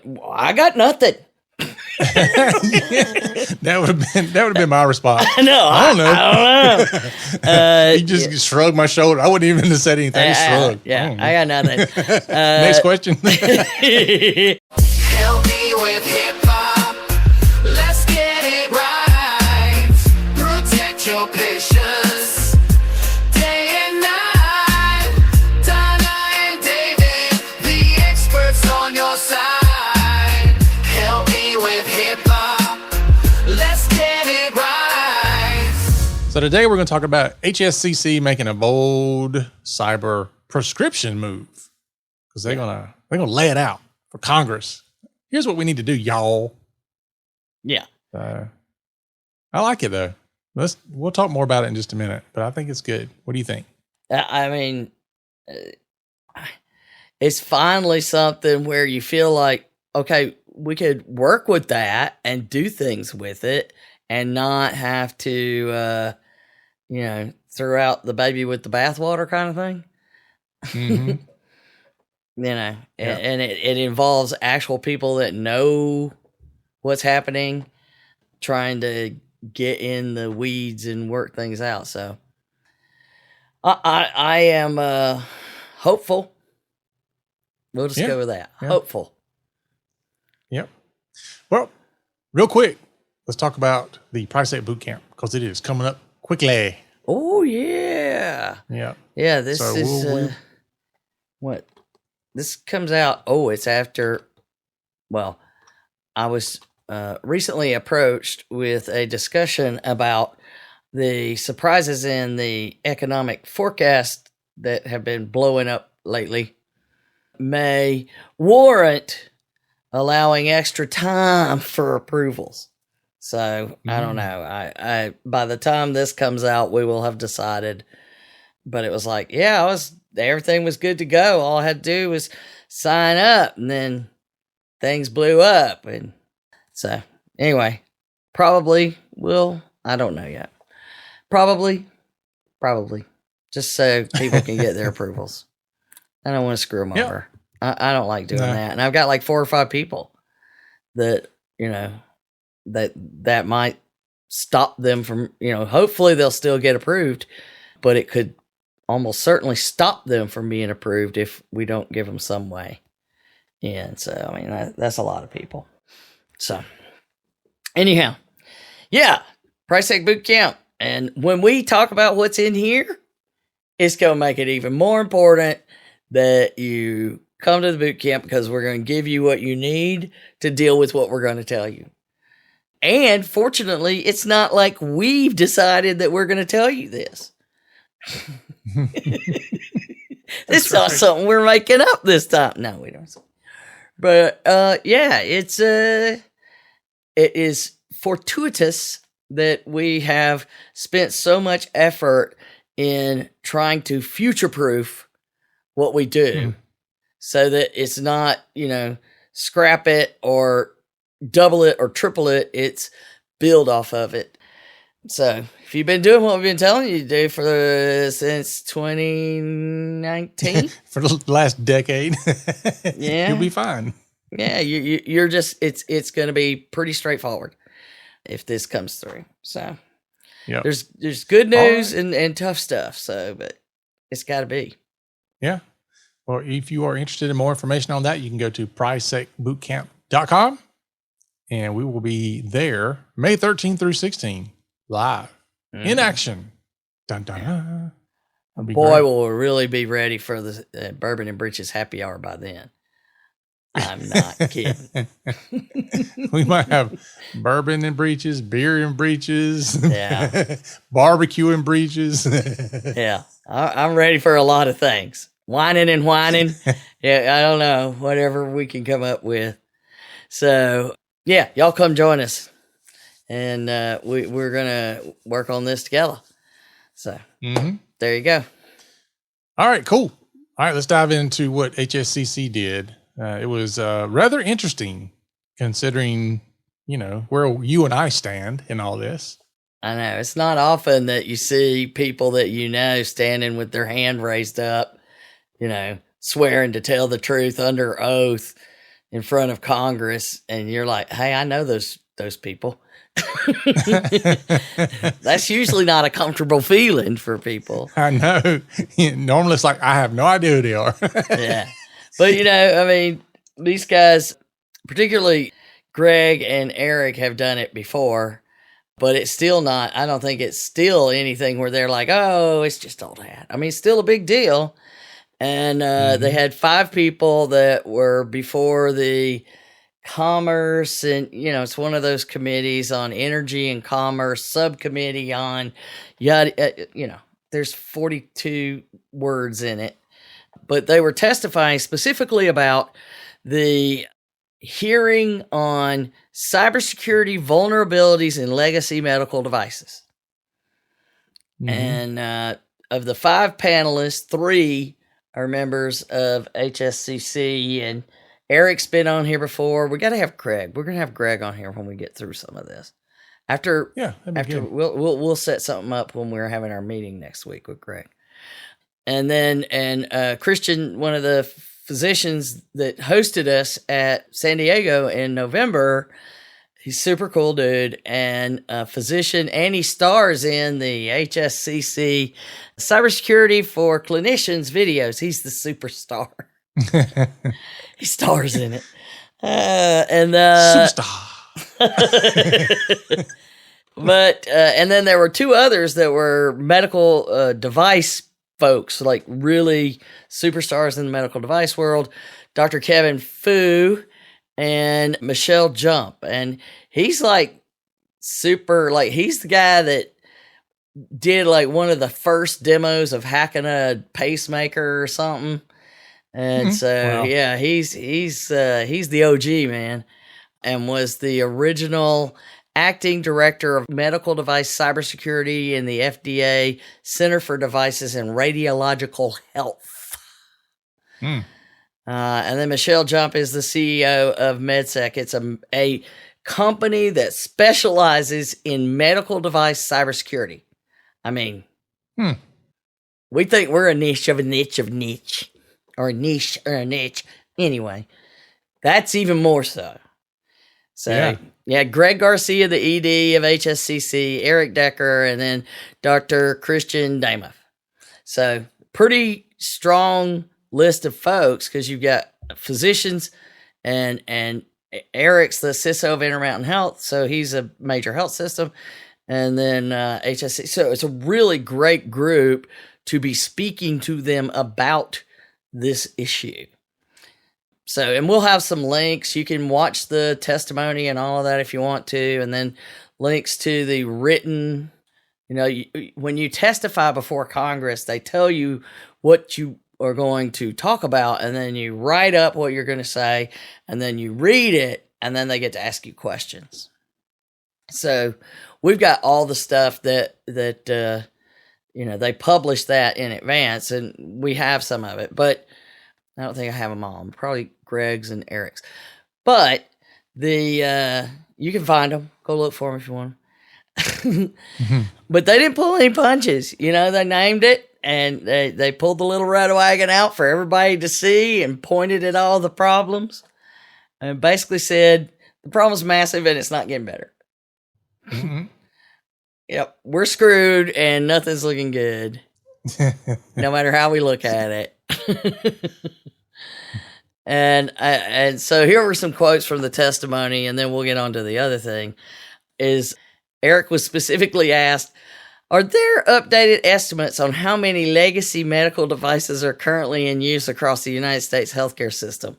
Well, I got nothing. That would have been my response. No, I don't know. He just shrugged my shoulder. I wouldn't even have said anything. He shrugged. Yeah, I got nothing. Next question. Help me with hip-hop. Let's get it right. Protect your patience. Day and night. Donna and David, the experts on your side. Help me with hip-hop. Let's get it right. So today we're going to talk about HSCC making a bold cyber prescription move because they're gonna lay it out for Congress. Here's what we need to do, y'all. Yeah. I like it though. We'll talk more about it in just a minute, but I think it's good. What do you think? I mean, it's finally something where you feel like, okay, we could work with that and do things with it and not have to, throw out the baby with the bathwater kind of thing. Mm-hmm. And it involves actual people that know what's happening, trying to get in the weeds and work things out. So I am hopeful. We'll just go with that. Yeah. Hopeful. Yep. Well, real quick, let's talk about the PriceTech Bootcamp because it is coming up quickly. Oh, yeah. Yeah. Yeah, this is what? This comes out, it's after, I was recently approached with a discussion about the surprises in the economic forecast that have been blowing up lately may warrant allowing extra time for approvals. So I don't know. I by the time this comes out, we will have decided. But it was like, everything was good to go. All I had to do was sign up, and then things blew up. And so anyway, probably will. I don't know yet. Probably, just so people can get their approvals. I don't want to screw them over. I don't like doing that. And I've got like 4 or 5 people that that might stop them from, hopefully they'll still get approved, but it could almost certainly stop them from being approved if we don't give them some way. And so, I mean, that's a lot of people. So anyhow, PriceTech Bootcamp. And when we talk about what's in here, it's going to make it even more important that you come to the boot camp because we're going to give you what you need to deal with what we're going to tell you. And fortunately, it's not like we've decided that we're going to tell you this. It's not something we're making up this time. No, we don't. But it is fortuitous that we have spent so much effort in trying to future-proof what we do so that it's not, scrap it or double it or triple it. It's build off of it. So if you've been doing what we've been telling you to do since 2019, for the last decade, you'll be fine. Yeah, you're just it's going to be pretty straightforward if this comes through. So there's good news and tough stuff. So, but it's got to be. Yeah. Well, if you are interested in more information on that, you can go to PriceTechBootcamp.com, and we will be there May 13 through 16 live in action. Dun, dun, dun. Boy, will really be ready for the Bourbon and Breeches happy hour by then. I'm not kidding. We might have bourbon and breeches, beer and breeches, barbecue and breeches. Yeah, I'm ready for a lot of things. Whining and whining. Yeah, I don't know. Whatever we can come up with. So, y'all come join us. And we're going to work on this together. So, there you go. All right, cool. All right, let's dive into what HSCC did. It was rather interesting considering, where you and I stand in all this. I know. It's not often that you see people that standing with their hand raised up, swearing to tell the truth under oath in front of Congress, and you're like, hey, I know those people. That's usually not a comfortable feeling for people. I know. Normally it's like, I have no idea who they are. Yeah. But, I mean, these guys, particularly Greg and Eric, have done it before, but it's still not, I don't think it's still anything where they're like, oh, it's just old hat. I mean, it's still a big deal. And they had 5 people that were before the commerce, and it's one of those committees on energy and commerce, subcommittee on yada, there's 42 words in it, but they were testifying specifically about the hearing on cybersecurity vulnerabilities in legacy medical devices. And of the 5 panelists, 3 are members of HSCC, and Eric's been on here before. We got to have Greg. We're going to have Greg on here when we get through some of this. After we'll set something up when we're having our meeting next week with Greg. And then Christian, one of the physicians that hosted us at San Diego in November, he's super cool dude and a physician, and he stars in the HSCC cybersecurity for clinicians videos. He's the superstar. He stars in it. Superstar. But, and then there were 2 others that were medical device folks, like really superstars in the medical device world. Dr. Kevin Fu and Michelle Jump. And he's like super, like he's the guy that did like one of the first demos of hacking a pacemaker or something. And so, yeah, he's the OG, man, and was the original acting director of medical device cybersecurity in the FDA Center for Devices and Radiological Health. And then Michelle Jump is the CEO of MedSec. It's a company that specializes in medical device cybersecurity. I mean, we think we're a niche of a niche of niche. Or a niche or a niche. Anyway, that's even more so. So, yeah, Greg Garcia, the ED of HSCC, Eric Decker, and then Dr. Christian Damoff. So, pretty strong list of folks because you've got physicians and Eric's the CISO of Intermountain Health, so he's a major health system. And then HSCC. So, it's a really great group to be speaking to them about this issue. So, and we'll have some links. You can watch the testimony and all of that if you want to, and then links to the written, when you testify before Congress, they tell you what you are going to talk about, and then you write up what you're going to say, and then you read it, and then they get to ask you questions. So, we've got all the stuff that they publish that in advance, and we have some of it, but I don't think I have them all. Probably Greg's and Eric's. But you can find them. Go look for them if you want them. But they didn't pull any punches. They named it, and they pulled the little red wagon out for everybody to see and pointed at all the problems and basically said, the problem's massive and it's not getting better. Yep, we're screwed and nothing's looking good, no matter how we look at it. And so here were some quotes from the testimony, and then we'll get on to the other thing. Is Eric was specifically asked, are there updated estimates on how many legacy medical devices are currently in use across the United States healthcare system?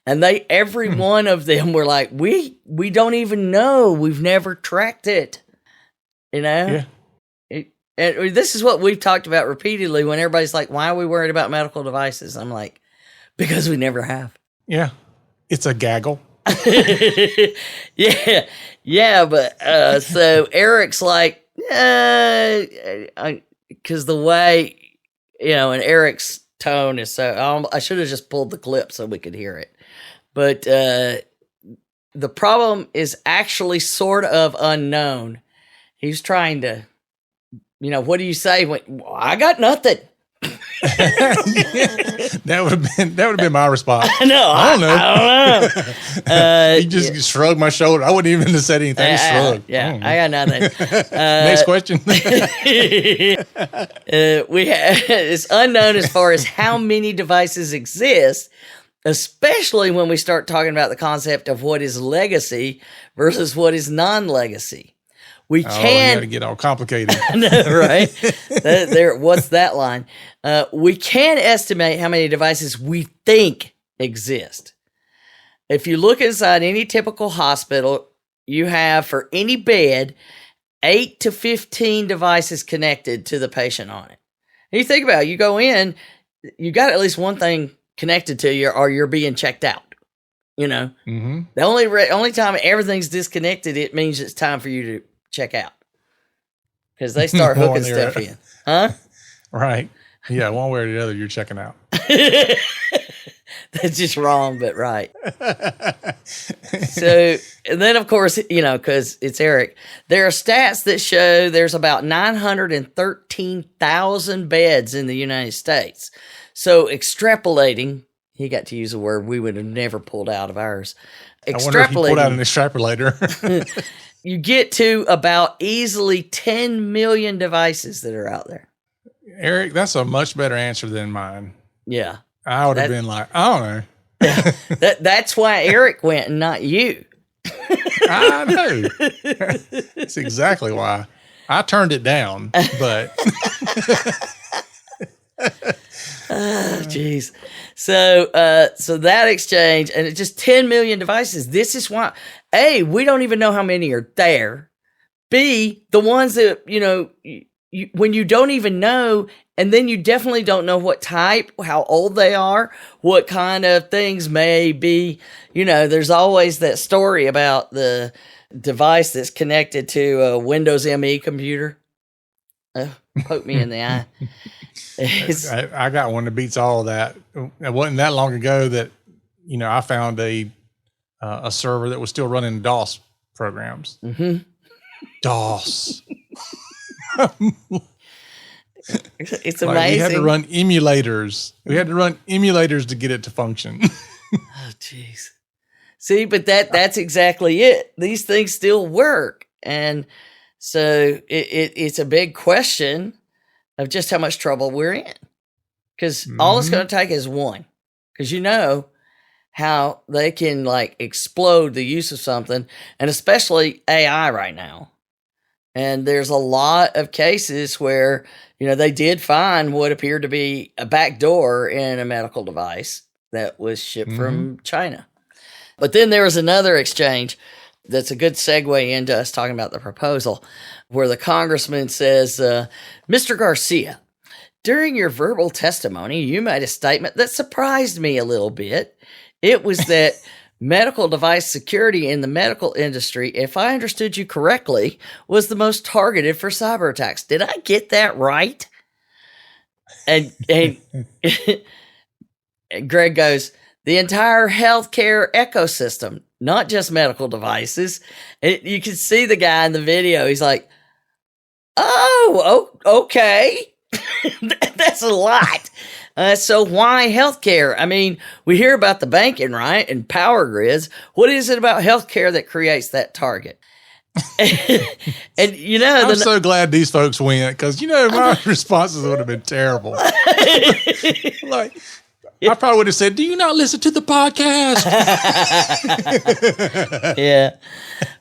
And every one of them were like, we don't even know. We've never tracked it. Yeah. And this is what we've talked about repeatedly when everybody's like, why are we worried about medical devices? I'm like, because we never have. Yeah. It's a gaggle. Yeah. But so Eric's like, because the way, and Eric's tone is so, I should have just pulled the clip so we could hear it. But the problem is actually sort of unknown. He's trying to, what do you say when I got nothing? That would have been my response. No, I don't know. I don't know. He just shrugged my shoulder. I wouldn't even have said anything. He shrugged. I got nothing. Next question. It's unknown as far as how many devices exist, especially when we start talking about the concept of what is legacy versus what is non-legacy. We You can got to get all complicated. right? What's that line? We can estimate how many devices we think exist. If you look inside any typical hospital, you have for any bed 8 to 15 devices connected to the patient on it. And you think about it, you go in, you got at least one thing connected to you, or you're being checked out. You know, the only time everything's disconnected, it means it's time for you to check out because they start hooking stuff in, huh? Right. Yeah. One way or the other, you're checking out. That's just wrong, but right. So, and then of course, because it's Eric, there are stats that show there's about 913,000 beds in the United States. So extrapolating, he got to use a word we would have never pulled out of ours. I wonder if you pulled out an extrapolator. You get to about easily 10 million devices that are out there. Eric, that's a much better answer than mine. Yeah. I would have been like, I don't know. That's why Eric went and not you. I know. That's exactly why. I turned it down, but. Oh, jeez. So that exchange, and it's just 10 million devices. This is why, A, we don't even know how many are there. B, the ones that, when you don't even know, and then you definitely don't know what type, how old they are, what kind of things may be, there's always that story about the device that's connected to a Windows ME computer. Poke me in the eye. I got one that beats all of that. It wasn't that long ago that, I found a server that was still running DOS programs. Mm-hmm. DOS. It's amazing. We had to run emulators. We had to run emulators to get it to function. Oh, jeez. See, but that's exactly it. These things still work. And so it's a big question of just how much trouble we're in. Because all it's going to take is one. Because how they can explode the use of something, and especially AI right now. And there's a lot of cases where, they did find what appeared to be a backdoor in a medical device that was shipped from China. But then there was another exchange that's a good segue into us talking about the proposal, where the congressman says, Mr. Garcia, during your verbal testimony, you made a statement that surprised me a little bit. It was that medical device security in the medical industry, if I understood you correctly, was the most targeted for cyber attacks. Did I get that right? And Greg goes, the entire healthcare ecosystem, not just medical devices. You can see the guy in the video. He's like, oh, okay. That's a lot. So why healthcare? I mean, we hear about the banking, right? And power grids. What is it about healthcare that creates that target? And I'm so glad these folks went, because my responses would have been terrible. I probably would have said, do you not listen to the podcast? Yeah.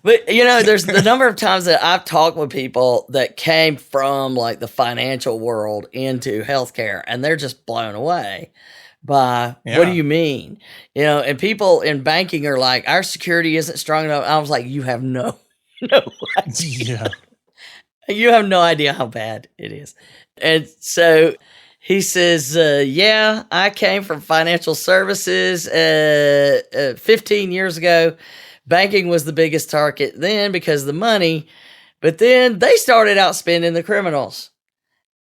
But, there's the number of times that I've talked with people that came from the financial world into healthcare, and they're just blown away by, what do you mean? And people in banking are like, our security isn't strong enough. I was like, you have no idea. Yeah. You have no idea how bad it is. And so he says, yeah, I came from financial services 15 years ago. Banking was the biggest target then because of the money, but then they started out spending the criminals.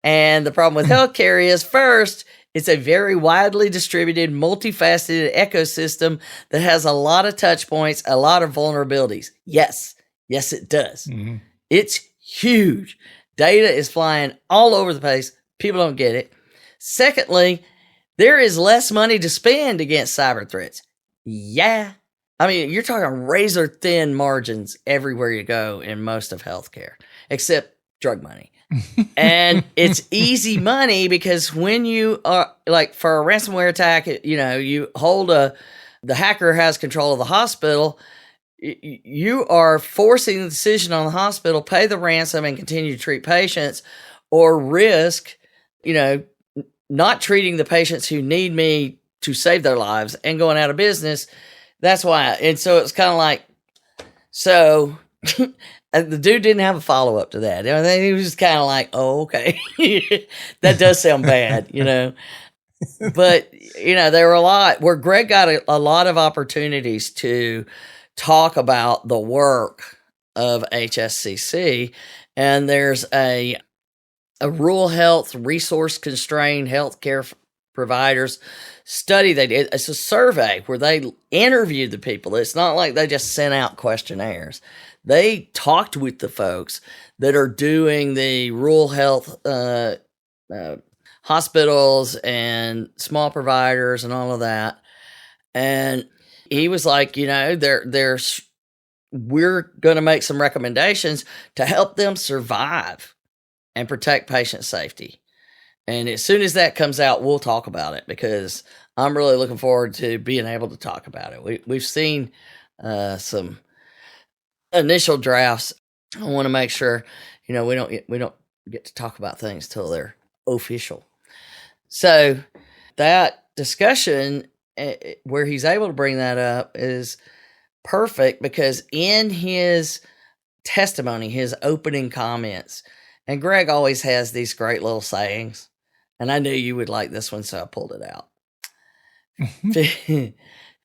And the problem with healthcare is, first, it's a very widely distributed, multifaceted ecosystem that has a lot of touch points, a lot of vulnerabilities. Yes, it does. Mm-hmm. It's huge. Data is flying all over the place. People don't get it. Secondly, there is less money to spend against cyber threats. Yeah. I mean, you're talking razor thin margins everywhere you go in most of healthcare, except drug money. And it's easy money because when you are like for a ransomware attack, you hold the hacker has control of the hospital. You are forcing the decision on the hospital, pay the ransom and continue to treat patients, or risk, not treating the patients who need me to save their lives and going out of business. That's why. And so it's kind of like, so the dude didn't have a follow-up to that. He was just kind of like, oh, okay. That does sound bad, But, there were a lot where Greg got a lot of opportunities to talk about the work of HSCC. And there's a rural health resource constrained healthcare providers study they did. It's a survey where they interviewed the people. It's not like they just sent out questionnaires. They talked with the folks that are doing the rural health hospitals and small providers and all of that. And he was like, we're going to make some recommendations to help them survive and protect patient safety. And as soon as that comes out, we'll talk about it because I'm really looking forward to being able to talk about it. We've seen some initial drafts. I want to make sure, we don't get to talk about things till they're official. So that discussion where he's able to bring that up is perfect because in his testimony, his opening comments, and Greg always has these great little sayings, and I knew you would like this one, so I pulled it out.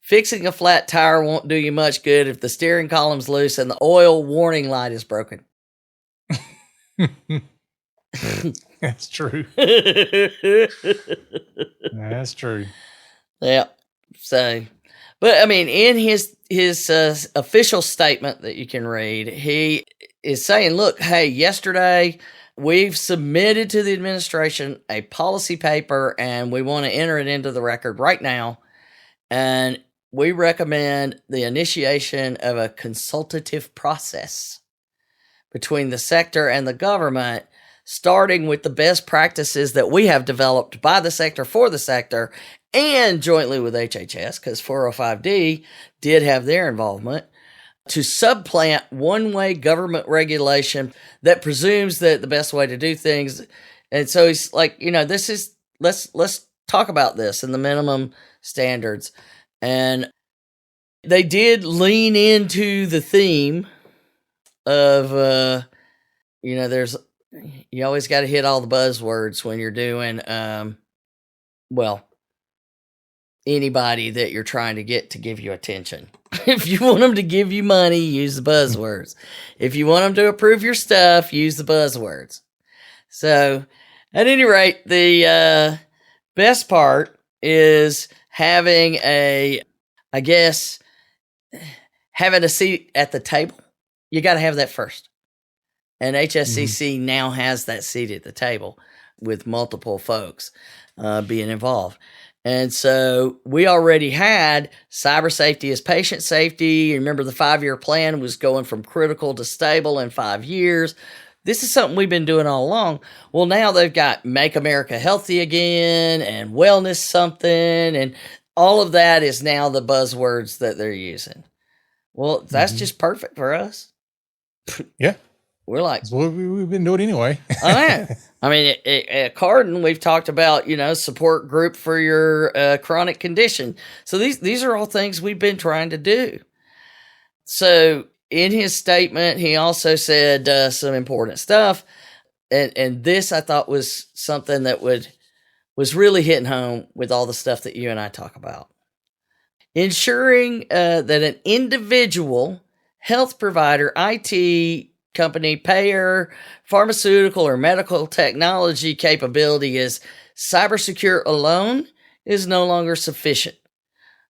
Fixing a flat tire won't do you much good if the steering column's loose and the oil warning light is broken. That's true. That's true. Yeah. So, but I mean, in his official statement that you can read, he is saying, look, hey, yesterday we've submitted to the administration a policy paper and we want to enter it into the record right now. And we recommend the initiation of a consultative process between the sector and the government, starting with the best practices that we have developed by the sector for the sector and jointly with HHS, because 405D did have their involvement, to supplant one-way government regulation that presumes that the best way to do things. And so he's like, let's talk about this and the minimum standards. And they did lean into the theme of, you always got to hit all the buzzwords when you're doing, anybody that you're trying to get to give you attention. If you want them to give you money, use the buzzwords. If you want them to approve your stuff, use the buzzwords. So, at any rate, the best part is having having a seat at the table. You got to have that first. And HSCC now has that seat at the table with multiple folks being involved. And so we already had cyber safety as patient safety. Remember, the 5-year plan was going from critical to stable in 5 years. This is something we've been doing all along. Well, now they've got Make America Healthy Again and Wellness something. And all of that is now the buzzwords that they're using. Well, that's just perfect for us. Yeah. We're like, that's what we've been doing anyway. I know. I mean, at Cardin, we've talked about, support group for your chronic condition. So these are all things we've been trying to do. So in his statement, he also said some important stuff. And this I thought was something that was really hitting home with all the stuff that you and I talk about. Ensuring that an individual health provider, IT company, payer, pharmaceutical, or medical technology capability is cybersecure alone is no longer sufficient.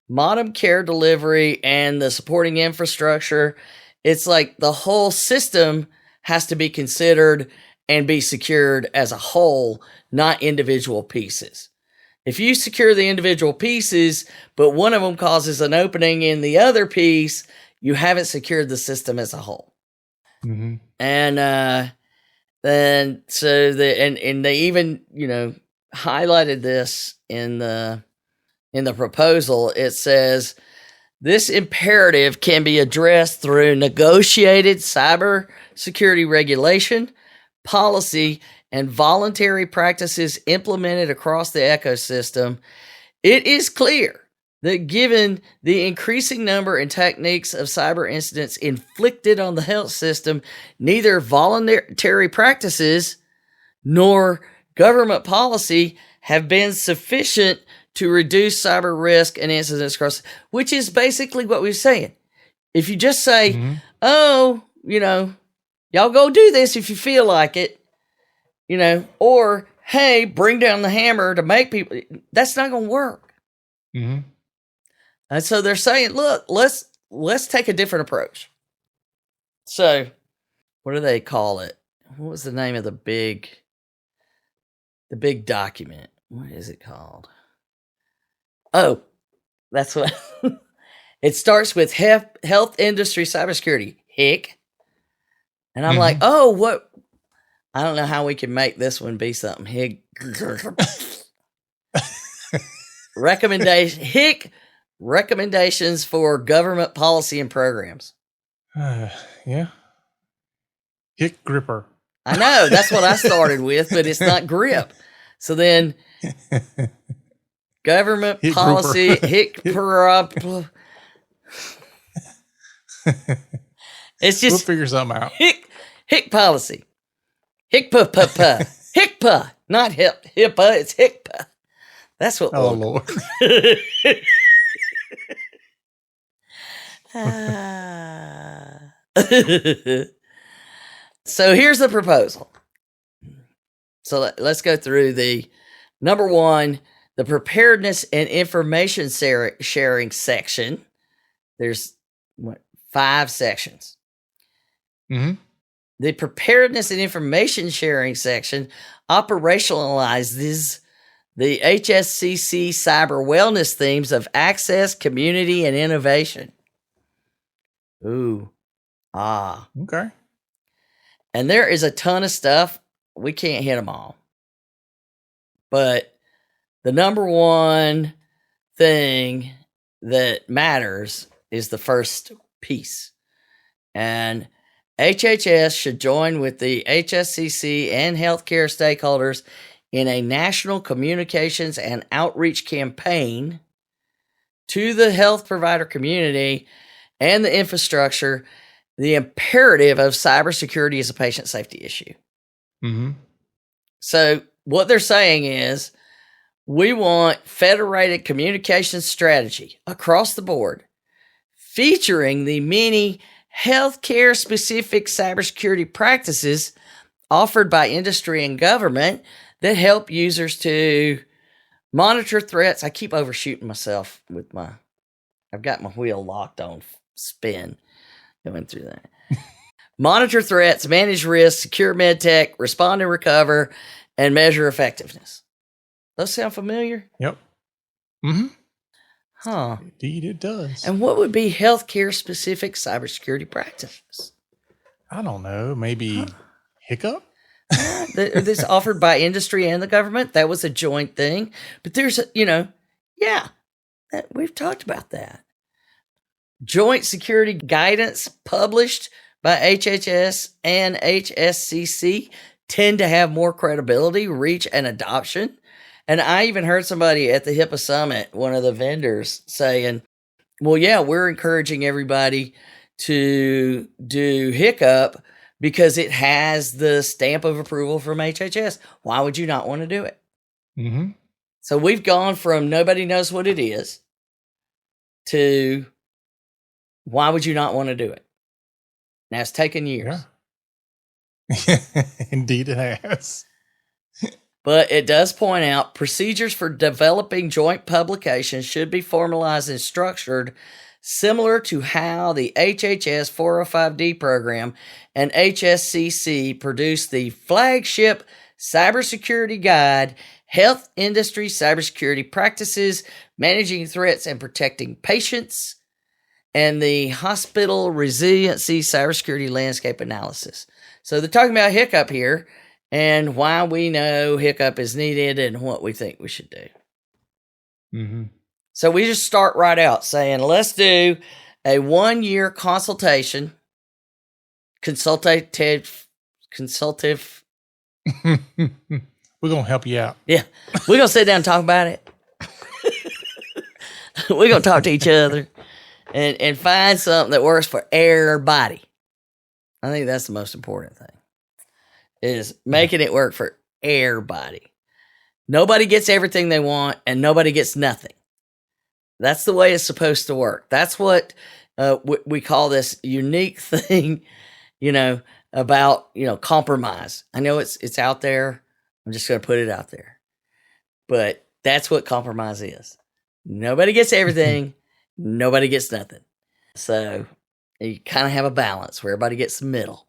Modern care delivery and the supporting infrastructure, it's like the whole system has to be considered and be secured as a whole, not individual pieces. If you secure the individual pieces, but one of them causes an opening in the other piece, you haven't secured the system as a whole. Mm-hmm. And then so and they even, you know, highlighted this in the proposal. It says this imperative can be addressed through negotiated cybersecurity regulation, policy, and voluntary practices implemented across the ecosystem. It is clear that given the increasing number and techniques of cyber incidents inflicted on the health system, neither voluntary practices nor government policy have been sufficient to reduce cyber risk and incidents across, which is basically what we're saying. If you just say, oh, you know, y'all go do this if you feel like it, you know, or, hey, bring down the hammer to make people, that's not going to work. Mm-hmm. And so they're saying, look, let's take a different approach. So what do they call it? What was the name of the big document? What is it called? Oh, that's what it starts with health industry cybersecurity, HIC. And I'm like, oh, what? I don't know how we can make this one be something. HIC recommendations for government policy and programs. Yeah. HIC gripper. I know, that's what I started with, but it's not grip. So then government HIC policy, HIC it's just we'll figure something out. HIC policy. HICPA. HICPA, not HIPAA, it's HICPA. That's what. Oh, Lord. So here's the proposal. So let's go through the number one, the preparedness and information sharing section. There's 5 sections. Mm-hmm. The preparedness and information sharing section operationalizes the HSCC cyber wellness themes of access, community, and innovation. Ooh. Okay. And there is a ton of stuff. We can't hit them all. But the number one thing that matters is the first piece. And HHS should join with the HSCC and healthcare stakeholders in a national communications and outreach campaign to the health provider community and the infrastructure, the imperative of cybersecurity is a patient safety issue. Mm-hmm. So what they're saying is we want federated communications strategy across the board, featuring the many healthcare specific cybersecurity practices offered by industry and government that help users to monitor threats. I keep overshooting myself with I've got my wheel locked on spin going through that. Monitor threats, manage risks, secure medtech, respond and recover, and measure effectiveness. Those sound familiar? Yep. Mm-hmm. Huh. Indeed, it does. And what would be healthcare specific cybersecurity practices? I don't know. Maybe hiccup? This offered by industry and the government. That was a joint thing. But there's, we've talked about that. Joint security guidance published by HHS and HSCC tend to have more credibility, reach, and adoption. And I even heard somebody at the HIPAA Summit, one of the vendors, saying, well, yeah, we're encouraging everybody to do Hiccup because it has the stamp of approval from HHS. Why would you not want to do it? Mm-hmm. So we've gone from nobody knows what it is to why would you not want to do it? Now it's taken years. Yeah. Indeed it has. But it does point out procedures for developing joint publications should be formalized and structured similar to how the HHS 405D program and HSCC produced the flagship cybersecurity guide, Health Industry Cybersecurity Practices, Managing Threats and Protecting Patients, and the Hospital Resiliency Cybersecurity Landscape Analysis. So they're talking about hiccup here and why we know hiccup is needed and what we think we should do. Mm-hmm. So we just start right out saying, let's do a 1-year consultative. We're going to help you out. Yeah. We're going to sit down and talk about it. We're going to talk to each other and find something that works for everybody. I think that's the most important thing, is making it work for everybody. Nobody gets everything they want and nobody gets nothing. That's the way it's supposed to work. That's what we call this unique thing, about, compromise. I know it's out there. I'm just going to put it out there. But that's what compromise is. Nobody gets everything. Nobody gets nothing. So you kind of have a balance where everybody gets the middle.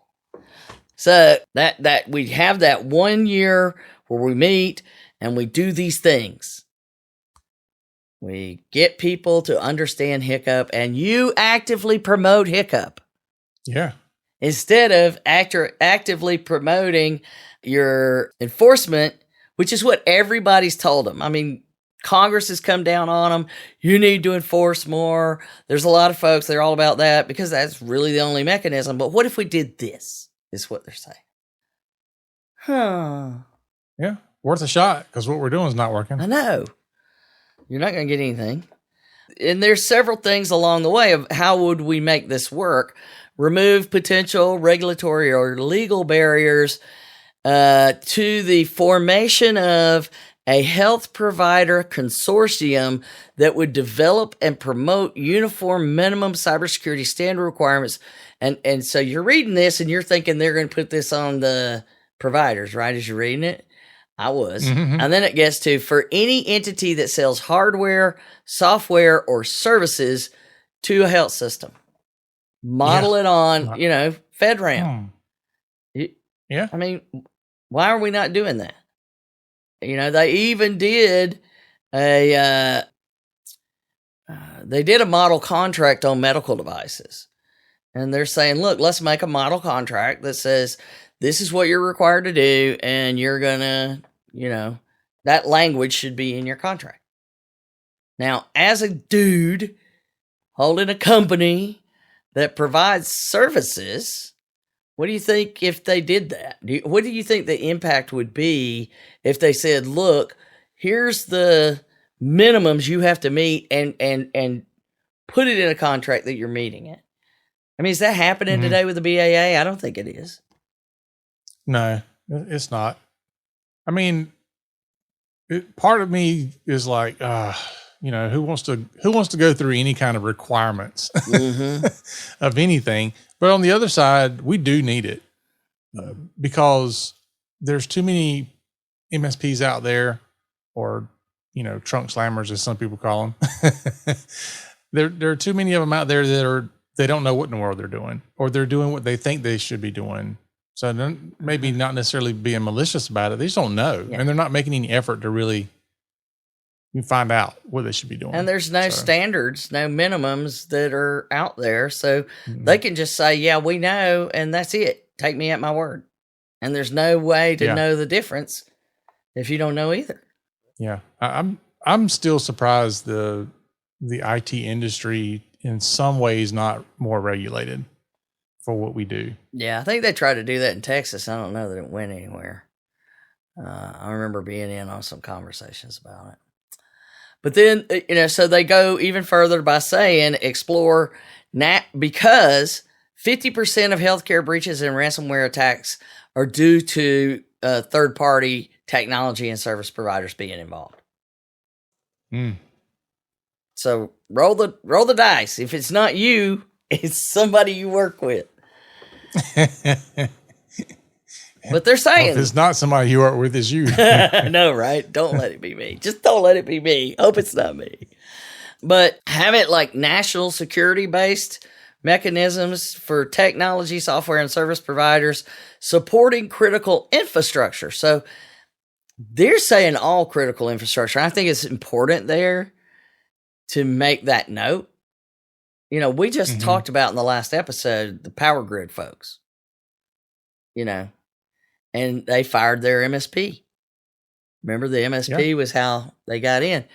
So that we have that 1 year where we meet and we do these things. We get people to understand hiccup, and you actively promote hiccup. Yeah. Instead of actively promoting your enforcement, which is what everybody's told them. I mean, Congress has come down on them. You need to enforce more. There's a lot of folks, they're all about that because that's really the only mechanism. But what if we did this, is what they're saying. Huh. Yeah. Worth a shot, because what we're doing is not working. I know. You're not going to get anything. And there's several things along the way of how would we make this work. Remove potential regulatory or legal barriers to the formation of a health provider consortium that would develop and promote uniform minimum cybersecurity standard requirements. And so you're reading this and you're thinking they're going to put this on the providers, right, as you're reading it? I was. Mm-hmm. And then it gets to, for any entity that sells hardware, software, or services to a health system. Model it on, FedRAMP. Yeah. I mean, why are we not doing that? They even did a model contract on medical devices. And they're saying, look, let's make a model contract that says, this is what you're required to do, and you're going to, that language should be in your contract. Now, as a dude holding a company that provides services, what do you think if they did that? What do you think the impact would be if they said, look, here's the minimums you have to meet and put it in a contract that you're meeting it? I mean, is that happening today with the BAA? I don't think it is. No, it's not. I mean, part of me is like, who wants to go through any kind of requirements of anything? But on the other side, we do need it because there's too many MSPs out there, or trunk slammers, as some people call them. There are too many of them out there that they don't know what in the world they're doing, or they're doing what they think they should be doing. So maybe not necessarily being malicious about it. They just don't know. Yeah. And they're not making any effort to really find out what they should be doing. And there's no standards, no minimums that are out there. So they can just say, yeah, we know, and that's it. Take me at my word. And there's no way to know the difference if you don't know either. Yeah. I'm still surprised the IT industry in some ways not more regulated for what we do. Yeah, I think they tried to do that in Texas. I don't know that it went anywhere. I remember being in on some conversations about it. But then, so they go even further by saying explore because 50% of healthcare breaches and ransomware attacks are due to third-party technology and service providers being involved. So roll the dice. If it's not you, it's somebody you work with. But they're saying, well, if it's not somebody you work with, it's you. I know, right? Don't let it be me. Just don't let it be me. Hope it's not me. But have it like national security based mechanisms for technology, software, and service providers supporting critical infrastructure. So they're saying all critical infrastructure. I think it's important there to make that note. You know, we just talked about in the last episode the power grid folks, you know, and they fired their MSP. Remember, the MSP was how they got in.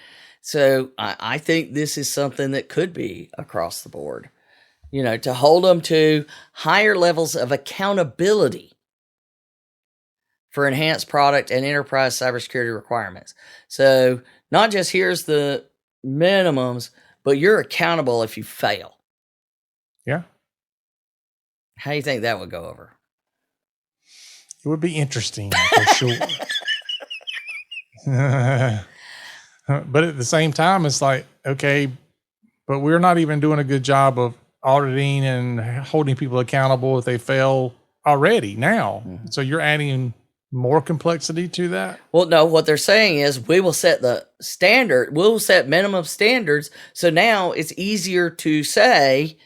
So I think this is something that could be across the board, you know, to hold them to higher levels of accountability for enhanced product and enterprise cybersecurity requirements. So not just here's the minimums, but you're accountable if you fail. Yeah. How do you think that would go over? It would be interesting for sure. But at the same time, it's like, okay, but we're not even doing a good job of auditing and holding people accountable if they fail already now. So you're adding more complexity to that? Well, no, what they're saying is we will set the standard, we'll set minimum standards. So now it's easier to say,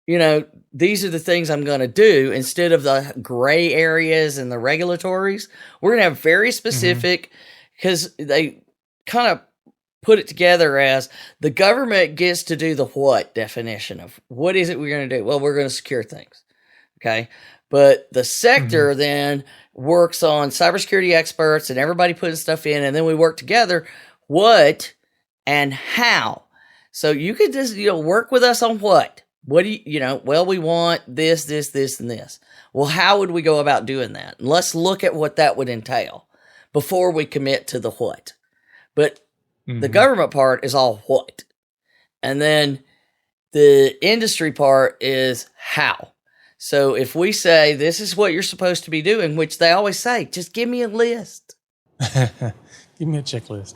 you know, these are the things I'm going to do instead of the gray areas and the regulatories. We're going to have very specific, because they kind of put it together as the government gets to do the what definition of what is it we're going to do? Well, we're going to secure things. Okay. But the sector then works on cybersecurity experts and everybody putting stuff in, and then we work together what and how. So you could just, you know, work with us on what do you know, well, we want this, this, this, and this. Well, how would we go about doing that? And let's look at what that would entail before we commit to the what. But the government part is all what. And then the industry part is how. So if we say this is what you're supposed to be doing, which they always say, just give me a list. Give me a checklist.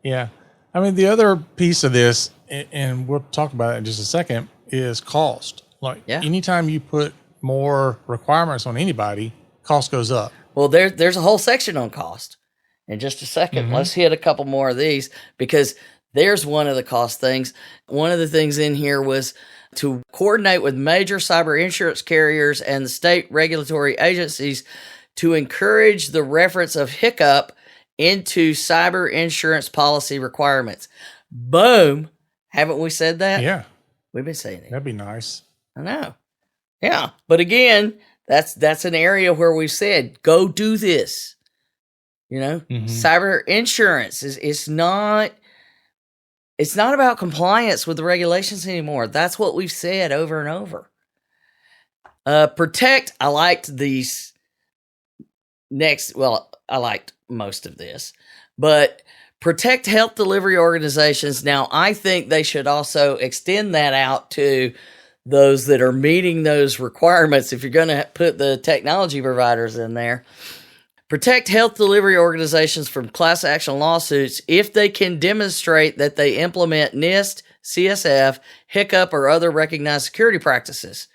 Yeah. I mean, the other piece of this, and we'll talk about it in just a second, is cost. Like anytime you put more requirements on anybody, cost goes up. Well, there's a whole section on cost. In just a second, let's hit a couple more of these, because there's one of the cost things. One of the things in here was to coordinate with major cyber insurance carriers and the state regulatory agencies to encourage the reference of hiccup into cyber insurance policy requirements. Boom. Haven't we said that? Yeah. We've been saying it. That'd be nice. I know. Yeah. But again, that's an area where we've said, go do this. You know, cyber insurance it's not about compliance with the regulations anymore. That's what we've said over and over. Protect. I liked these next. Well, I liked most of this, but protect health delivery organizations. Now, I think they should also extend that out to those that are meeting those requirements. If you're going to put the technology providers in there, protect health delivery organizations from class action lawsuits if they can demonstrate that they implement NIST, CSF, HICCUP, or other recognized security practices.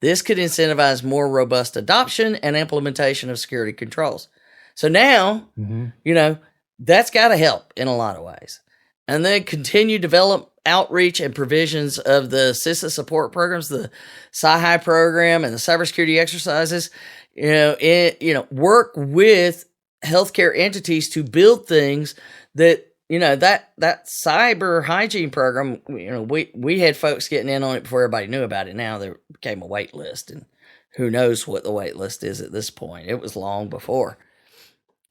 This could incentivize more robust adoption and implementation of security controls. So now, you know, that's got to help in a lot of ways. And then continue develop outreach and provisions of the CISA support programs, the Sci-Hi program, and the cybersecurity exercises. Work with healthcare entities to build things that, you know, that cyber hygiene program, you know, we had folks getting in on it before everybody knew about it. Now there became a wait list, and who knows what the wait list is at this point. It was long before.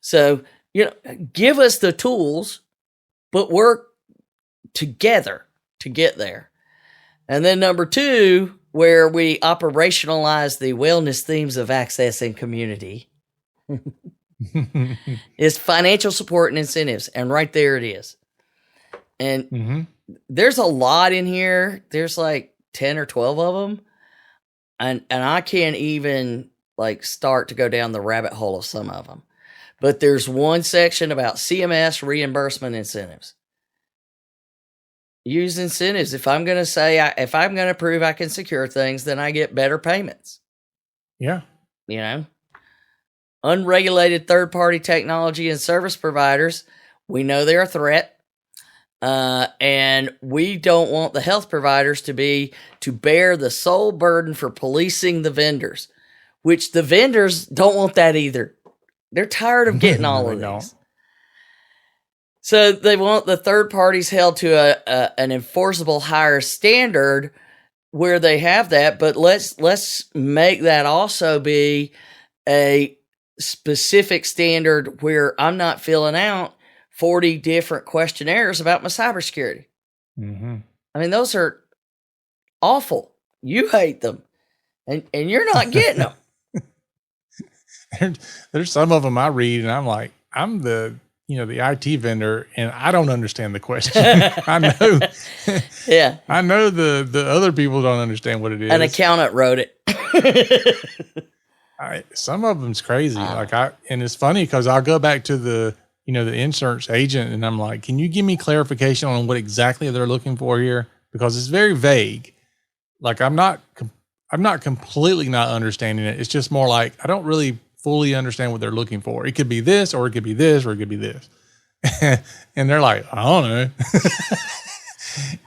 So, you know, give us the tools, but work together to get there. And then number 2, where we operationalize the wellness themes of access and community, is financial support and incentives. And right there it is. And there's a lot in here. There's like 10 or 12 of them. And I can't even like start to go down the rabbit hole of some of them. But there's one section about CMS reimbursement incentives. Use incentives. If I'm going to prove I can secure things, then I get better payments. Yeah. You know, unregulated third-party technology and service providers, we know they're a threat. And we don't want the health providers to bear the sole burden for policing the vendors, which the vendors don't want that either. They're tired of getting all of these. So they want the third parties held to an enforceable higher standard where they have that, but let's make that also be a specific standard where I'm not filling out 40 different questionnaires about my cybersecurity. Mm-hmm. I mean, those are awful. You hate them, and you're not getting them. There's some of them I read, and I'm like, I'm the IT vendor, and I don't understand the question. I know. Yeah. I know the other people don't understand what it is. An accountant wrote it. Some of them's crazy. And it's funny because I'll go back to the insurance agent, and I'm like, can you give me clarification on what exactly they're looking for here? Because it's very vague. Like I'm not completely not understanding it. It's just more like, I don't really fully understand what they're looking for. It could be this, or it could be this, or it could be this. And they're like, I don't know.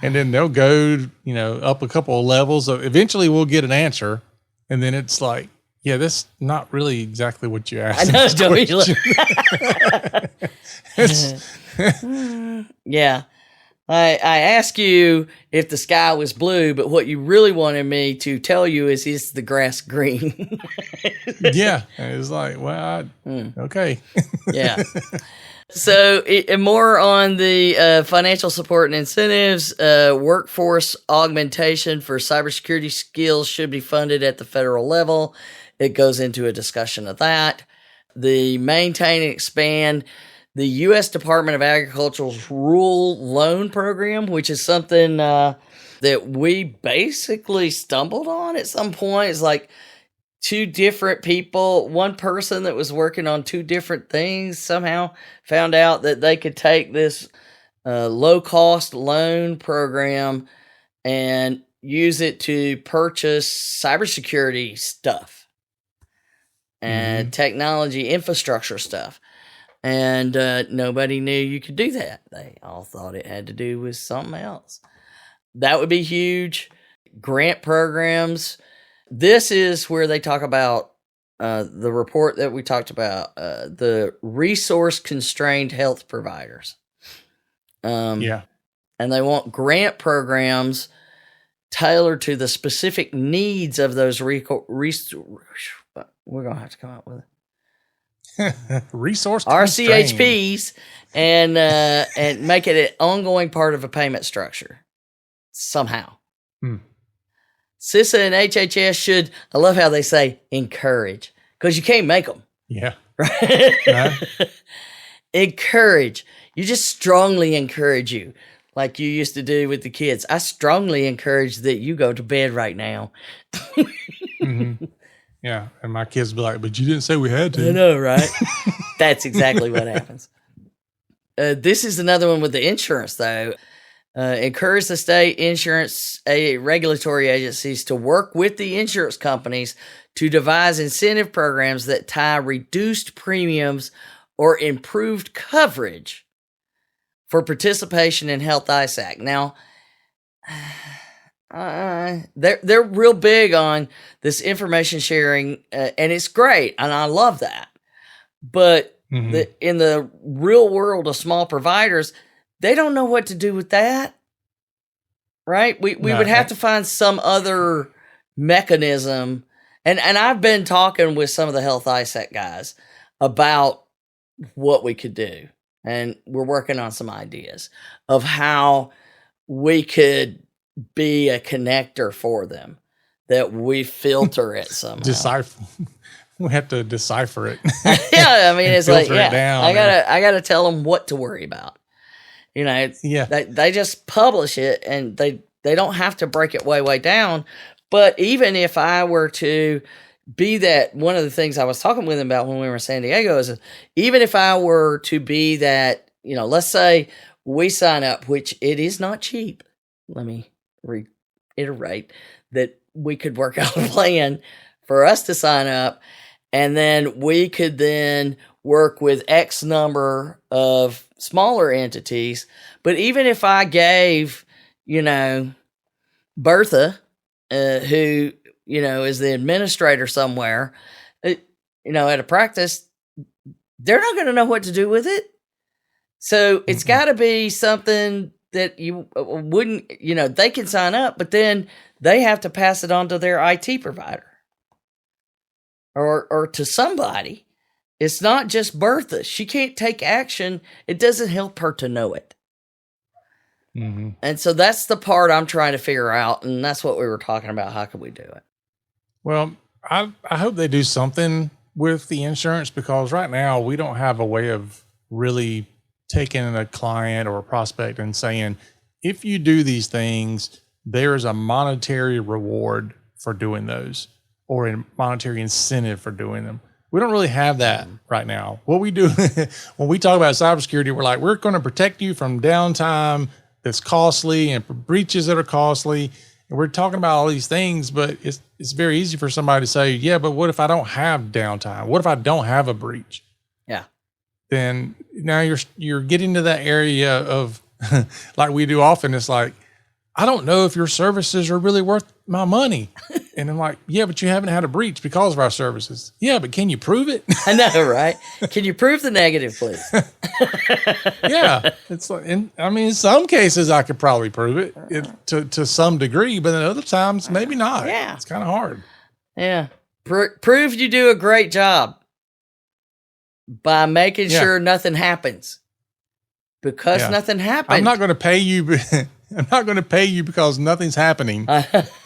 And then they'll go, up a couple of levels. So eventually we'll get an answer. And then it's like, yeah, that's not really exactly what you asked. I know. Yeah. I asked you if the sky was blue, but what you really wanted me to tell you is the grass green? Yeah. It's like, well, okay. Yeah. So more on the financial support and incentives, workforce augmentation for cybersecurity skills should be funded at the federal level. It goes into a discussion of that. The maintain and expand the U.S. Department of Agriculture's rural loan program, which is something that we basically stumbled on at some point. It's like two different people, one person that was working on two different things somehow found out that they could take this low-cost loan program and use it to purchase cybersecurity stuff and technology infrastructure stuff. And nobody knew you could do that. They all thought it had to do with something else. That would be huge. Grant programs. This is where they talk about the report that we talked about, the resource-constrained health providers. Yeah. And they want grant programs tailored to the specific needs of those we're going to have to come up with it. Resource RCHPs and make it an ongoing part of a payment structure somehow. CISA and HHS should, I love how they say encourage, because you can't make them. Yeah. Right? Encourage. You just strongly encourage you, like you used to do with the kids. I strongly encourage that you go to bed right now. Yeah, and my kids be like, but you didn't say we had to. I know, right? That's exactly what happens. This is another one with the insurance, though. Encourage the state insurance regulatory agencies to work with the insurance companies to devise incentive programs that tie reduced premiums or improved coverage for participation in Health ISAC. Now, they're real big on this information sharing, and it's great, and I love that. But in the real world of small providers, they don't know what to do with that, right? We would have to find some other mechanism, and I've been talking with some of the Health ISAC guys about what we could do, and we're working on some ideas of how we could be a connector for them, that we filter it somehow. We have to decipher it. Yeah, I mean, it's like, I gotta tell them what to worry about. They just publish it, and they don't have to break it way down. But even if I were to be that, one of the things I was talking with them about when we were in San Diego is, even if I were to be that, let's say we sign up, which it is not cheap. Let me reiterate that we could work out a plan for us to sign up, And then we could then work with X number of smaller entities. But even if I gave, Bertha, who, is the administrator somewhere, at a practice, they're not going to know what to do with it. So it's got to be something that you wouldn't, they can sign up, but then they have to pass it on to their IT provider or to somebody. It's not just Bertha. She can't take action. It doesn't help her to know it. Mm-hmm. And so that's the part I'm trying to figure out. And that's what we were talking about. How can we do it? Well, I hope they do something with the insurance, because right now we don't have a way of really taking a client or a prospect and saying, if you do these things, there's a monetary reward for doing those or a monetary incentive for doing them. We don't really have that right now. What we do when we talk about cybersecurity, we're like, we're going to protect you from downtime that's costly and breaches that are costly. And we're talking about all these things, but it's very easy for somebody to say, yeah, but what if I don't have downtime? What if I don't have a breach? Yeah. Then now you're getting to that area of like we do often. It's like, I don't know if your services are really worth my money. And I'm like, yeah, but you haven't had a breach because of our services. Yeah, but can you prove it? I know, right? Can you prove the negative, please? Yeah. It's like, in some cases I could probably prove it to some degree, but in other times, maybe not. Yeah. It's kind of hard. Yeah. Prove you do a great job by making sure nothing happens. Because nothing happened. I'm not going to pay you. I'm not going to pay you because nothing's happening.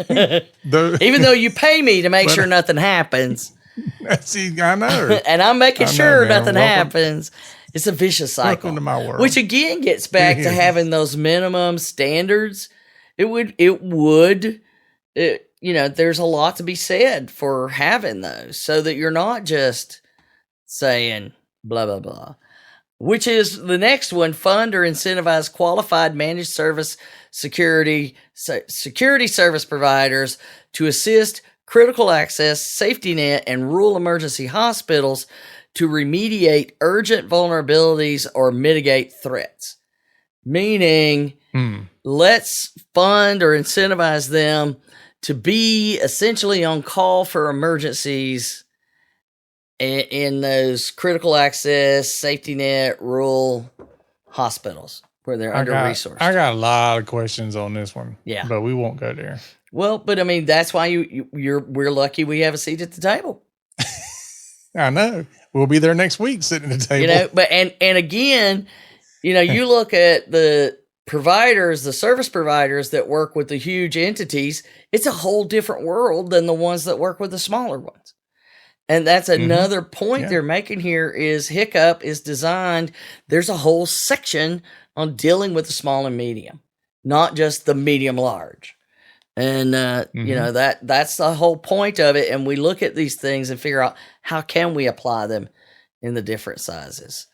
Even though you pay me to make sure nothing happens. See, I know. And I'm making sure nothing happens. It's a vicious cycle. Welcome to my world. Which again gets back to having those minimum standards. There's a lot to be said for having those so that you're not just saying blah, blah, blah. Which is the next one: fund or incentivize qualified managed service security service providers to assist critical access, safety net, and rural emergency hospitals to remediate urgent vulnerabilities or mitigate threats. Meaning, let's fund or incentivize them to be essentially on call for emergencies in those critical access, safety net, rural hospitals where they're under-resourced. I got a lot of questions on this one. Yeah. But we won't go there. Well, but I mean, that's why we're lucky we have a seat at the table. I know. We'll be there next week sitting at the table. But and again, you look at the providers, the service providers that work with the huge entities, it's a whole different world than the ones that work with the smaller ones. And that's another point they're making here is Hiccup is designed. There's a whole section on dealing with the small and medium, not just the medium large. And, that's the whole point of it. And we look at these things and figure out how can we apply them in the different sizes.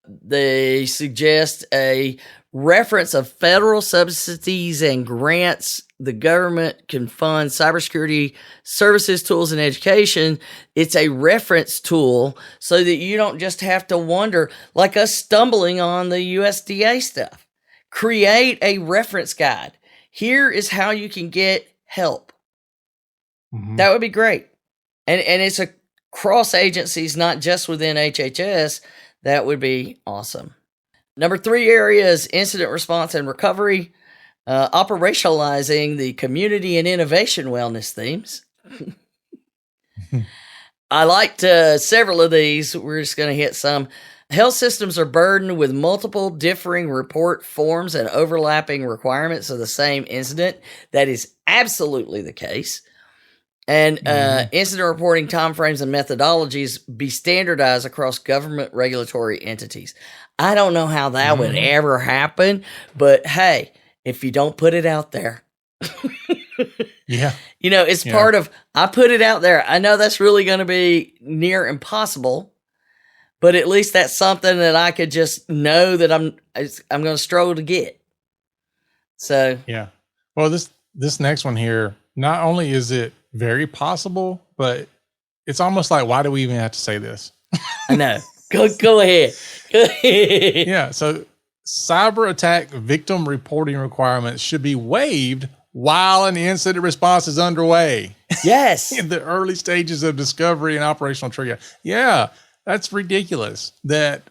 They suggest a reference of federal subsidies and grants the government can fund cybersecurity services, tools, and education. It's a reference tool so that you don't just have to wonder, like us stumbling on the USDA stuff. Create a reference guide. Here is how you can get help. That would be great. And it's across agencies, not just within HHS. That would be awesome. Number 3 area is incident response and recovery, operationalizing the community and innovation wellness themes. I liked several of these. We're just going to hit some. Health systems are burdened with multiple differing report forms and overlapping requirements of the same incident. That is absolutely the case. And incident reporting timeframes and methodologies be standardized across government regulatory entities. I don't know how that would ever happen, but hey, if you don't put it out there, it's part of, I put it out there. I know that's really going to be near impossible, but at least that's something that I could just know that I'm going to struggle to get. So, yeah. Well, this next one here, not only is it very possible, but it's almost like, why do we even have to say this? I know. Go ahead. Go ahead. Yeah. So cyber attack victim reporting requirements should be waived while an incident response is underway. Yes. In the early stages of discovery and operational triage. Yeah. That's ridiculous that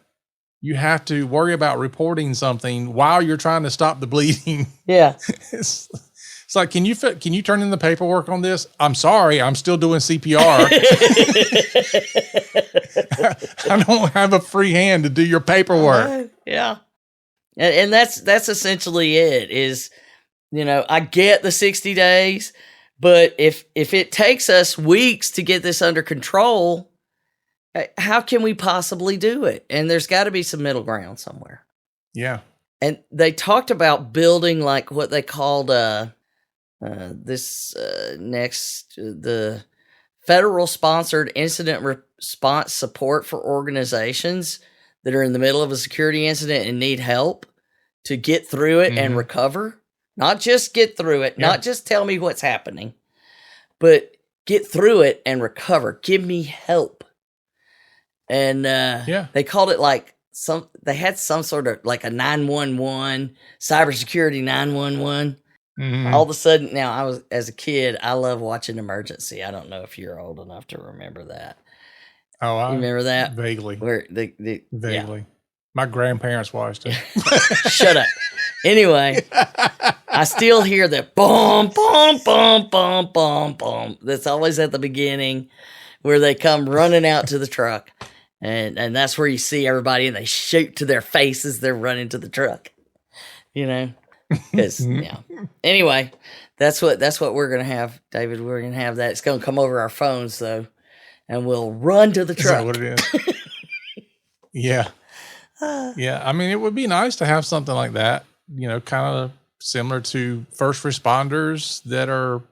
you have to worry about reporting something while you're trying to stop the bleeding. Yeah. It's like, can you turn in the paperwork on this? I'm sorry, I'm still doing CPR. I don't have a free hand to do your paperwork. Yeah. And that's essentially it is, I get the 60 days, but if it takes us weeks to get this under control, how can we possibly do it? And there's got to be some middle ground somewhere. Yeah. And they talked about building like what they called the federal sponsored incident response support for organizations that are in the middle of a security incident and need help to get through it and recover. Not just get through it, not just tell me what's happening, but get through it and recover. Give me help. And they called it like they had some sort of like a 911, cybersecurity 911. All of a sudden, now as a kid, I love watching Emergency. I don't know if you're old enough to remember that. Oh, I remember that? Vaguely. Where vaguely. Yeah. My grandparents watched it. Shut up. Anyway, I still hear the boom, boom, boom, boom, boom, boom. That's always at the beginning where they come running out to the truck. And that's where you see everybody and they shoot to their faces. They're running to the truck, because Anyway, that's what we're going to have, David. We're going to have that. It's going to come over our phones though. And we'll run to the truck. Is that what it is? Yeah. Yeah. I mean, it would be nice to have something like that, kind of similar to first responders that are,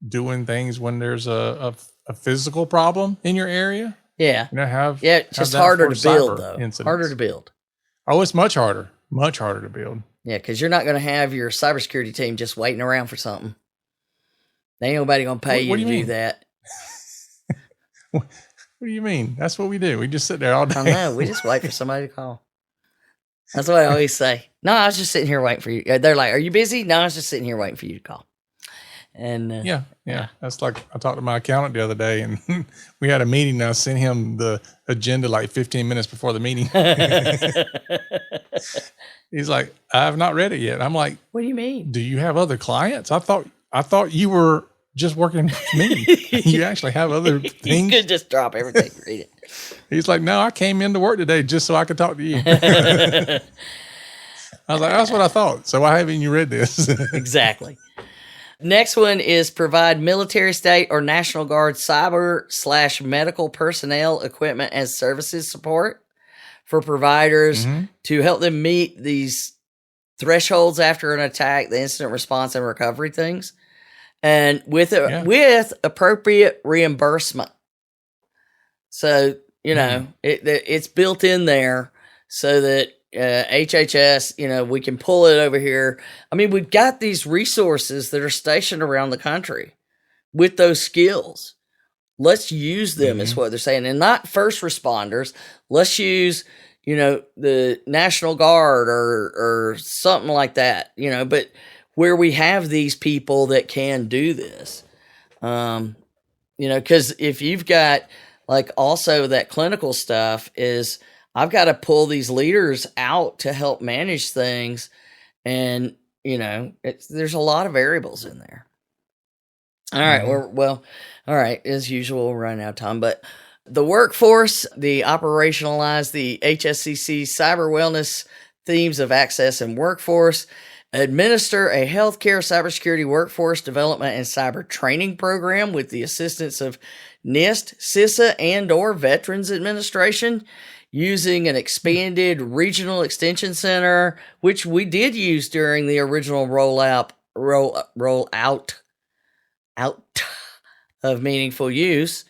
doing things when there's a physical problem in your area. Yeah. It's just harder to build though. Incidents. Harder to build. Oh, it's much harder to build. Yeah. Cause you're not going to have your cybersecurity team just waiting around for something. Ain't nobody going to pay you to do that. What do you mean? That's what we do. We just sit there all day. I know. We just wait for somebody to call. That's what I always say. No, I was just sitting here waiting for you. They're like, "Are you busy?" No, I was just sitting here waiting for you to call. And yeah. That's like I talked to my accountant the other day, and we had a meeting. And I sent him the agenda like 15 minutes before the meeting. He's like, "I have not read it yet." I'm like, "What do you mean? Do you have other clients? I thought you were just working with me. You actually have other things." You could just drop everything, read it. He's like, "No, I came into work today just so I could talk to you." I was like, "That's what I thought. So why haven't you read this?" Exactly. Next one is provide military, state, or National Guard cyber/medical personnel equipment and services support for providers to help them meet these thresholds after an attack, the incident response and recovery things. And with appropriate reimbursement. So, it's built in there so that HHS, we can pull it over here. I mean, we've got these resources that are stationed around the country with those skills. Let's use them is what they're saying. And not first responders. Let's use, the National Guard or something like that, but where we have these people that can do this, because if you've got like also that clinical stuff is I've got to pull these leaders out to help manage things. And, there's a lot of variables in there. All right. All right. As usual, we're running out of time, but the workforce, the operationalize the HSCC cyber wellness themes of access and workforce, administer a healthcare cybersecurity workforce development and cyber training program with the assistance of NIST, CISA, and or Veterans Administration using an expanded regional extension center, which we did use during the original rollout of meaningful use.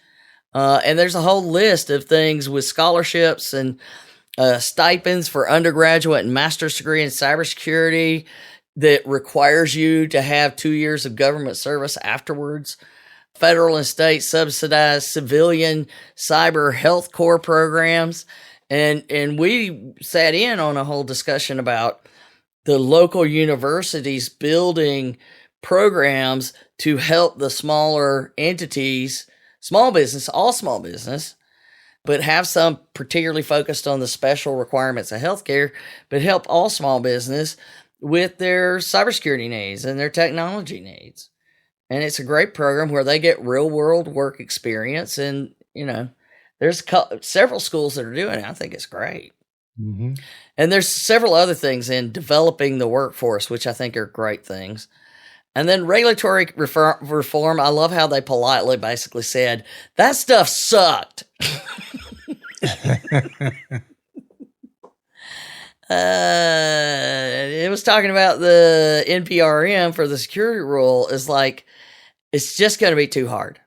And there's a whole list of things with scholarships and stipends for undergraduate and master's degree in cybersecurity that requires you to have 2 years of government service afterwards. federal and state subsidized civilian cyber health core programs. And we sat in on a whole discussion about the local universities building programs to help the smaller entities, small business, all small business, but have some particularly focused on the special requirements of healthcare, but help all small business with their cybersecurity needs and their technology needs. And it's a great program where they get real world work experience. And, there's several schools that are doing it. I think it's great. Mm-hmm. And there's several other things in developing the workforce, which I think are great things. And then regulatory reform, I love how they politely basically said, that stuff sucked. It was talking about the NPRM for the security rule is like, it's just going to be too hard.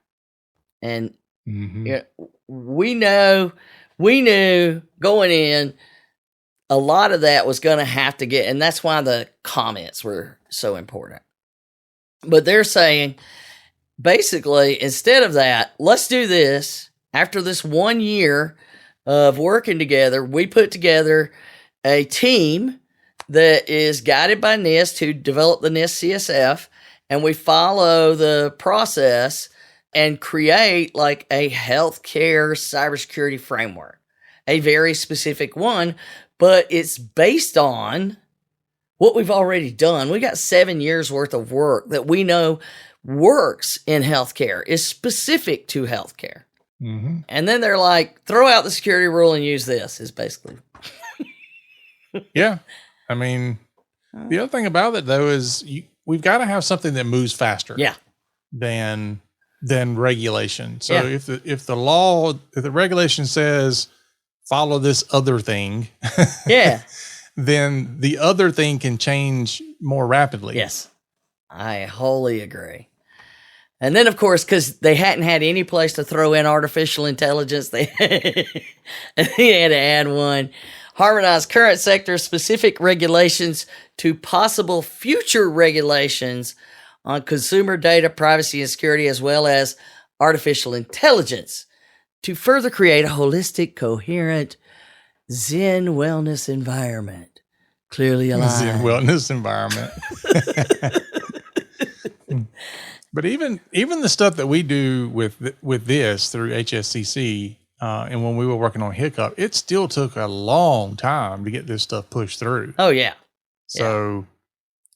And we knew going in, a lot of that was going to have to get, and that's why the comments were so important. But they're saying, basically, instead of that, let's do this. After this 1 year of working together, we put together a team that is guided by NIST to develop the NIST CSF, and we follow the process and create like a healthcare cybersecurity framework, a very specific one, but it's based on what we've already done. We got 7 years worth of work that we know works in healthcare, is specific to healthcare. Mm-hmm. And then they're like, throw out the security rule and use this, is basically. Yeah. I mean, the other thing about it, though, is we've got to have something that moves faster than regulation. So if the regulation says follow this other thing, then the other thing can change more rapidly. Yes, I wholly agree. And then, of course, because they hadn't had any place to throw in artificial intelligence, they had to add one. Harmonize current sector-specific regulations to possible future regulations on consumer data, privacy, and security, as well as artificial intelligence, to further create a holistic, coherent Zen wellness environment. Clearly aligned. Zen wellness environment. But even the stuff that we do with this through HSCC, and when we were working on Hiccup, it still took a long time to get this stuff pushed through. Oh yeah. So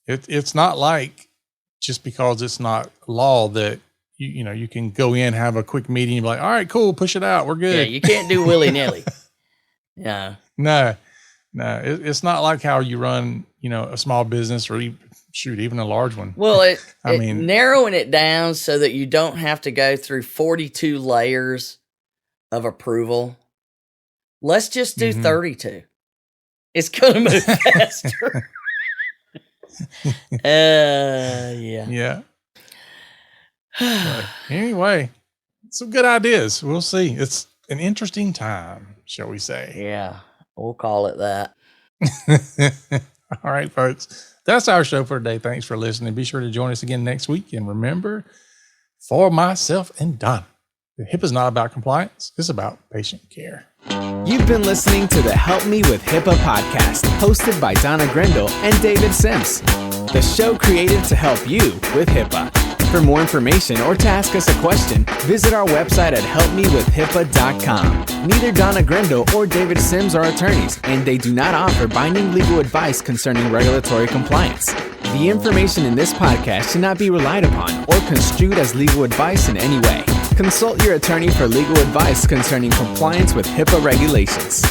it's not like just because it's not law that you can go in, have a quick meeting, and be like, all right, cool, push it out, we're good. Yeah, you can't do willy nilly. No. It's not like how you run, a small business or even a large one. Well, narrowing it down so that you don't have to go through 42 layers of approval. Let's just do 32. It's going to move faster. Yeah. But anyway, some good ideas. We'll see. It's an interesting time, shall we say. Yeah, we'll call it that. All right, folks. That's our show for today. Thanks for listening. Be sure to join us again next week. And remember, for myself and Donna, the HIPAA is not about compliance. It's about patient care. You've been listening to the Help Me with HIPAA podcast, hosted by Donna Grindle and David Sims. The show created to help you with HIPAA. For more information or to ask us a question, visit our website at helpmewithhipaa.com. Neither Donna Grindle or David Sims are attorneys, and they do not offer binding legal advice concerning regulatory compliance. The information in this podcast should not be relied upon or construed as legal advice in any way. Consult your attorney for legal advice concerning compliance with HIPAA regulations.